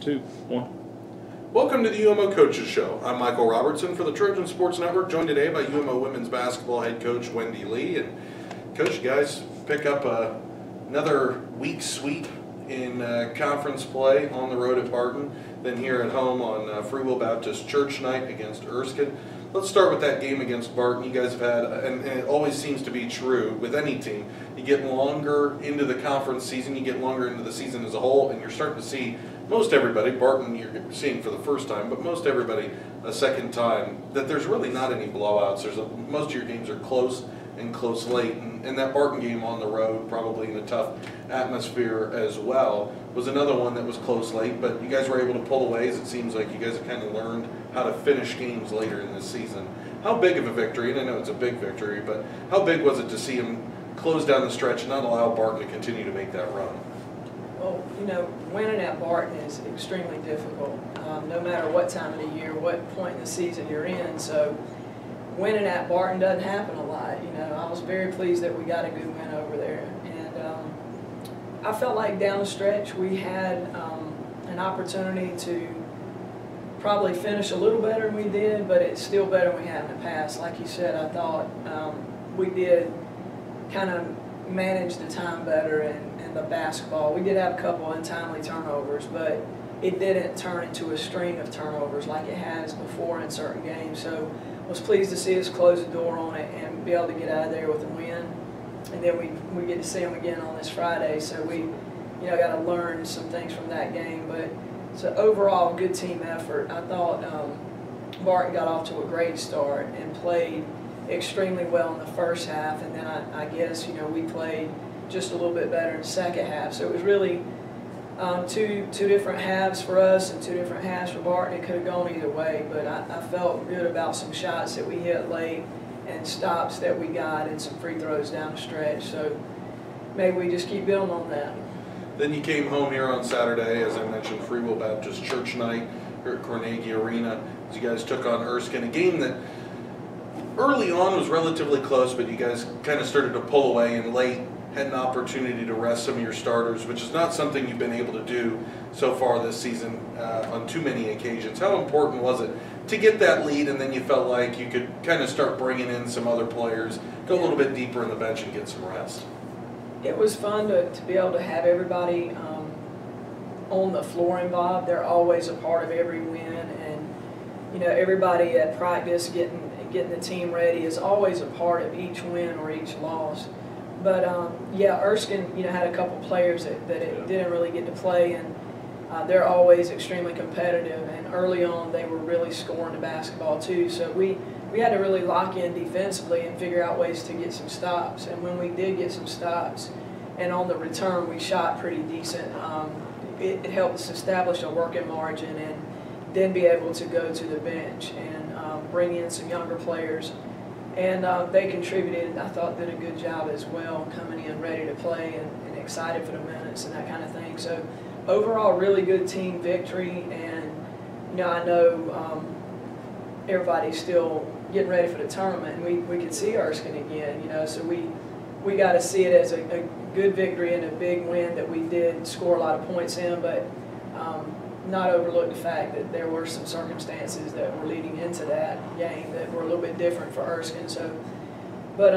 2, 1. Welcome to the UMO Coaches Show. I'm Michael Robertson for the Trojan Sports Network, joined today by UMO women's basketball head coach Wendy Lee. And Coach, you guys pick up another week sweep in conference play on the road at Barton, then here at home on Free Will Baptist Church night against Erskine. Let's start with that game against Barton. You guys have had, and it always seems to be true with any team, you get longer into the conference season, you get longer into the season as a whole, and you're starting to see most everybody, Barton you're seeing for the first time, but most everybody a second time, that there's really not any blowouts. Most of your games are close and close late, and that Barton game on the road, probably in a tough atmosphere as well, was another one that was close late, but you guys were able to pull away, as it seems like you guys have kind of learned how to finish games later in this season. How big of a victory, and I know it's a big victory, but how big was it to see them close down the stretch and not allow Barton to continue to make that run? Well, you know, winning at Barton is extremely difficult, no matter what time of the year, what point in the season you're in. So winning at Barton doesn't happen a lot. You know, I was very pleased that we got a good win over there. And I felt like down the stretch we had an opportunity to probably finish a little better than we did, but it's still better than we had in the past. Like you said, I thought we did kind of manage the time better and the basketball. We did have a couple untimely turnovers, but it didn't turn into a string of turnovers like it has before in certain games. So I was pleased to see us close the door on it and be able to get out of there with a win. And then we get to see them again on this Friday. So we, got to learn some things from that game. But it's an overall good team effort. I thought Barton got off to a great start and played extremely well in the first half, and then I guess we played just a little bit better in the second half. So it was really two different halves for us and two different halves for Barton. It could have gone either way, but I felt good about some shots that we hit late and stops that we got and some free throws down the stretch. So maybe we just keep building on that. Then you came home here on Saturday, as I mentioned, Free Will Baptist Church night here at Carnegie Arena, as you guys took on Erskine, a game that early on was relatively close, but you guys kind of started to pull away, and late had an opportunity to rest some of your starters, which is not something you've been able to do so far this season on too many occasions. How important was it to get that lead, and then you felt like you could kind of start bringing in some other players, go a little bit deeper in the bench and get some rest? It was fun to be able to have everybody on the floor involved. They're always a part of every win, and everybody at practice getting the team ready is always a part of each win or each loss. But yeah, Erskine had a couple players that didn't really get to play, and they're always extremely competitive, and early on they were really scoring the basketball too. So we had to really lock in defensively and figure out ways to get some stops. And when we did get some stops, and on the return we shot pretty decent, it helped us establish a working margin and then be able to go to the bench and bring in some younger players. And they contributed, I thought, did a good job as well, coming in ready to play and excited for the minutes and that kind of thing. So overall, really good team victory. And I know everybody's still getting ready for the tournament, and we could see Erskine again. So we got to see it as a good victory and a big win that we did score a lot of points in, but not overlook the fact that there were some circumstances that were leading into that game that were a little bit different for Erskine. So, but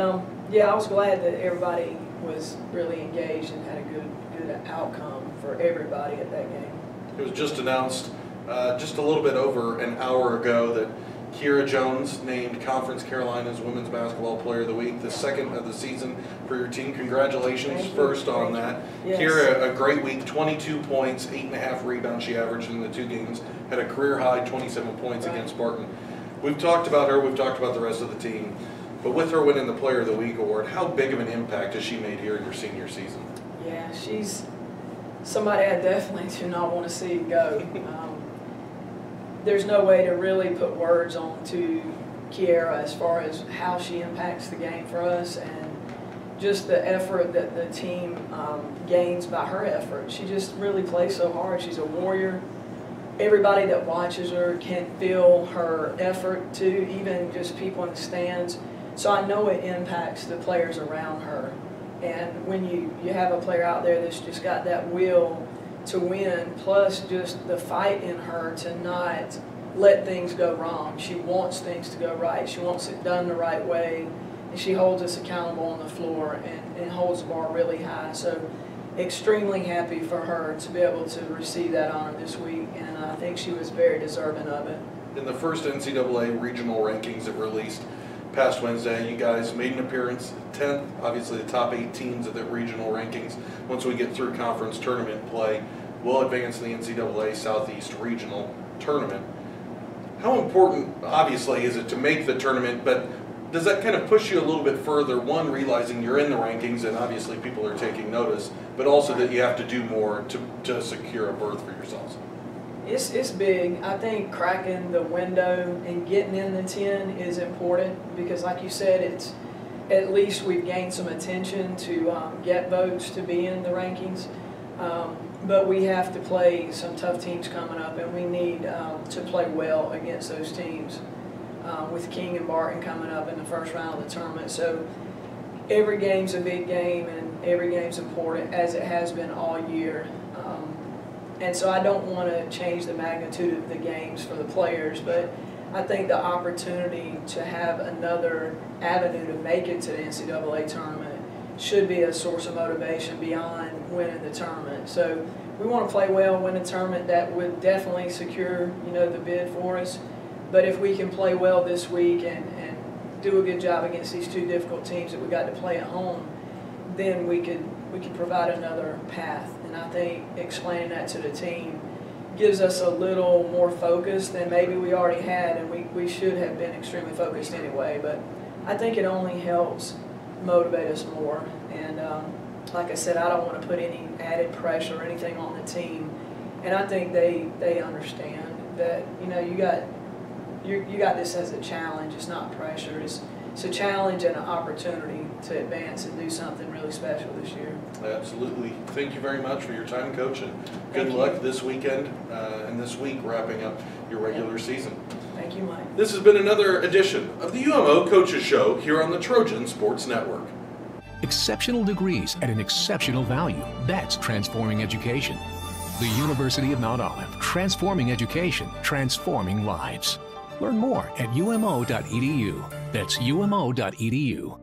yeah, I was glad that everybody was really engaged and had a good outcome for everybody at that game. It was just announced just a little bit over an hour ago that Kira Jones named Conference Carolina's Women's Basketball Player of the Week, the second of the season for your team. Congratulations first on that. Yes. Kira, a great week, 22 points, 8.5 rebounds she averaged in the two games, had a career high 27 points against Barton. We've talked about her, we've talked about the rest of the team, but with her winning the Player of the Week award, how big of an impact has she made here in your senior season? Yeah, she's somebody I definitely do not want to see go. There's no way to really put words on to Kiera as far as how she impacts the game for us and just the effort that the team gains by her effort. She just really plays so hard. She's a warrior. Everybody that watches her can feel her effort too, even just people in the stands. So I know it impacts the players around her. And when you have a player out there that's just got that will to win, plus just the fight in her to not let things go wrong. She wants things to go right. She wants it done the right way, and she holds us accountable on the floor and holds the bar really high. So extremely happy for her to be able to receive that honor this week, and I think she was very deserving of it. In the first NCAA regional rankings that released past Wednesday, you guys made an appearance, 10th, obviously the top 8 teams of the regional rankings. Once we get through conference tournament play, we'll advance the NCAA Southeast Regional Tournament. How important, obviously, is it to make the tournament, but does that kind of push you a little bit further, one, realizing you're in the rankings and obviously people are taking notice, but also that you have to do more to secure a berth for yourselves? It's big. I think cracking the window and getting in the 10 is important because, like you said, it's at least we've gained some attention to get votes to be in the rankings. But we have to play some tough teams coming up, and we need to play well against those teams. With King and Barton coming up in the first round of the tournament. So every game's a big game and every game's important, as it has been all year. And so I don't want to change the magnitude of the games for the players, but I think the opportunity to have another avenue to make it to the NCAA tournament should be a source of motivation beyond winning the tournament. So we want to play well, win a tournament. That would definitely secure, the bid for us. But if we can play well this week and do a good job against these 2 difficult teams that we got to play at home, then we could provide another path. And I think explaining that to the team gives us a little more focus than maybe we already had, and we should have been extremely focused anyway. But I think it only helps motivate us more. And like I said, I don't want to put any added pressure or anything on the team. And I think they understand that, you got this as a challenge. It's not pressure. It's a challenge and an opportunity to advance and do something really special this year. Absolutely. Thank you very much for your time, Coach, and good luck this weekend and this week wrapping up your regular season. Thank you, Mike. This has been another edition of the UMO Coaches Show here on the Trojan Sports Network. Exceptional degrees at an exceptional value. That's transforming education. The University of Mount Olive, transforming education, transforming lives. Learn more at umo.edu. That's umo.edu.